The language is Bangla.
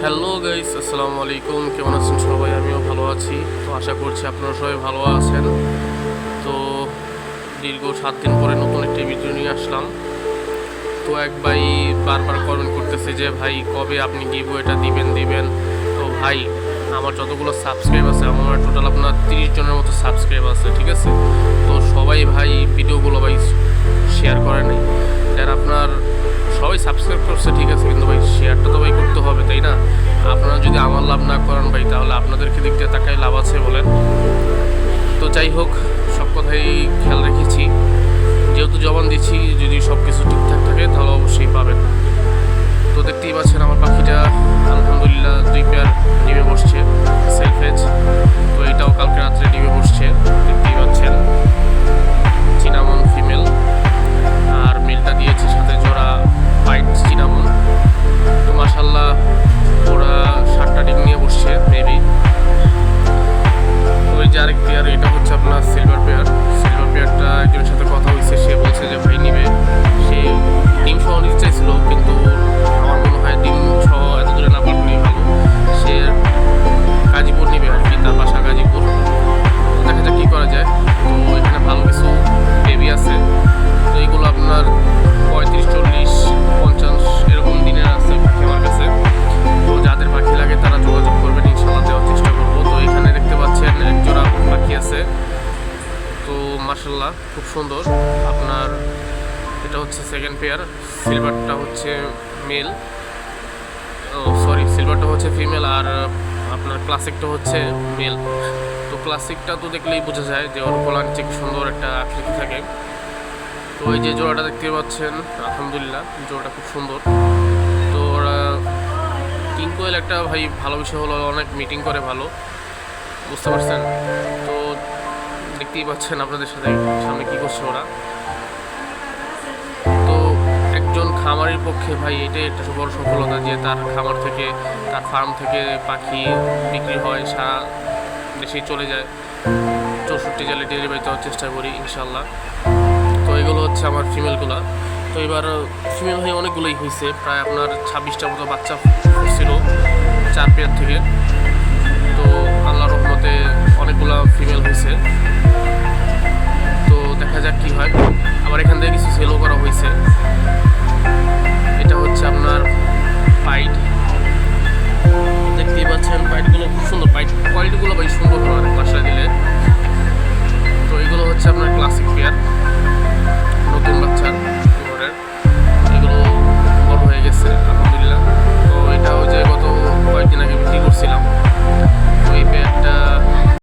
হ্যালো গাইস, আসসালামু আলাইকুম। কেমন আছেন সবাই? আমিও ভালো আছি। তো আশা করছি আপনারা সবাই ভালো আছেন। তো দীর্ঘ 7 দিন পরে নতুন একটি ভিডিও নিয়ে আসলাম। তো এক ভাই বারবার কমেন্ট করতেছে যে ভাই কবে আপনি গিভওয়েটা দিবেন। তো ভাই আমার যতগুলো সাবস্ক্রাইব আছে, আমার টোটাল আপনার 30 জনের মতো সাবস্ক্রাইব আছে, ঠিক আছে? তো সবাই ভাই ভিডিওগুলো ভাই শেয়ার করে নাই। যারা আপনার সবাই সাবস্ক্রাইব করছে ঠিক আছে, কিন্তু ভাই শেয়ারটা তো ভাই করতে হবে, তাই না? আপনারা যদি আমার লাভ না করেন ভাই, তাহলে আপনাদেরকে দিক দিয়ে তাকাই লাভ আছে বলেন? তো যাই হোক, সব কথাই খেয়াল রেখেছি, যেহেতু জবান দিচ্ছি, যদি সব কিছু ঠিকঠাক থাকে তাহলে অবশ্যই পাবেন। তো দেখতেই পাচ্ছেন আমার পাখিটা আলহামদুলিল্লাহ 2 পেয়ার ডিমে বসছে, সেলফেজ। তো এটাও কালকে রাত্রে ডিমে বসছে, দেখতেই পাচ্ছেন। চিনামন ফিমেল, আর মেলটা দিয়েছে সাথে জোড়া হোয়াইট চিনামন। তো মাশাল্লাহ ওরা 7টা ডিম নিয়ে বসছে মেবি। তো ওই যে আরেক পেয়ার, এটা হচ্ছে আপনার সিলভার পেয়ারটা একজনের সাথে কথা হয়েছে, সে বলছে যে ভাই নিবে। সে ডিম সহ নিতে চাইছিল, কিন্তু আমার মনে হয় ডিম সহ এত দূরে না পারলেই ভালো। সে গাজীপুর নিবে আর কি, তার বাসা গাজীপুর। তো দেখা যাক কী করা যায়। তো এখানে ভালো কিছু বেবি আছে। তো এইগুলো আপনার 35, 40, 50 এরকম দিনের আছে পাখি আমার কাছে। তো যাদের পাখি লাগে তারা যোগাযোগ করবেন, ইনশাল্লাহ দেওয়ার চেষ্টা করবো। তো এখানে দেখতে পাচ্ছেন এক জোড়া পাখি আছে। তো মাশাল্লাহ খুব সুন্দর। আপনার এটা হচ্ছে সেকেন্ড পেয়ার, সিলভারটা হচ্ছে মেল, সিলভারটা হচ্ছে ফিমেল, আর আপনার ক্লাসিকটা হচ্ছে মেল। তো ক্লাসিকটা তো দেখলেই বোঝা যায় যে ওর গলার নিচে কি সুন্দর একটা আকৃতি থাকে। তো এই যে জোড়াটা দেখতে পাচ্ছেন, আলহামদুলিল্লাহ জোড়াটা খুব সুন্দর। তো ওরা কিং কোয়েল একটা ভাই ভালো বিষয় হলো অনেক মিটিং করে ভালো, বুঝতে পারছেন? তো দেখতেই পাচ্ছেন আপনাদের সামনে কী করছে ওরা। তো একজন খামারের পক্ষে ভাই এটাই একটা বড় সফলতা যে তার খামার থেকে, তার ফার্ম থেকে পাখি বিক্রি হয়, সারা দেশেই চলে যায়। 64 জেলায় ডেলিভারি দেওয়ার চেষ্টা করি ইনশাল্লাহ। তো এগুলো হচ্ছে আমার ফিমেলগুলো। তো এবার ফিমেল হয়ে অনেকগুলোই হয়েছে, প্রায় আপনার 26টা মতো বাচ্চা ছিল 4 পেয়ার থেকে। তো আল্লাহর রহমতে অনেকগুলো ফিমেল হয়েছে। তো দেখা যাক কী হয়। আবার এখান থেকে কিছু সেলও করা হয়েছে। এটা হচ্ছে আপনার পাইট, দেখতেই পাচ্ছেন পাইটগুলো খুব সুন্দর। পাইট কোয়ালিটিগুলো ভাই সুন্দর হয় বাসায় দিলে। তো এগুলো হচ্ছে আপনার ক্লাসিক পেয়ার, নতুন বাচ্চার ঘরের। এগুলো বড় হয়ে গেছে।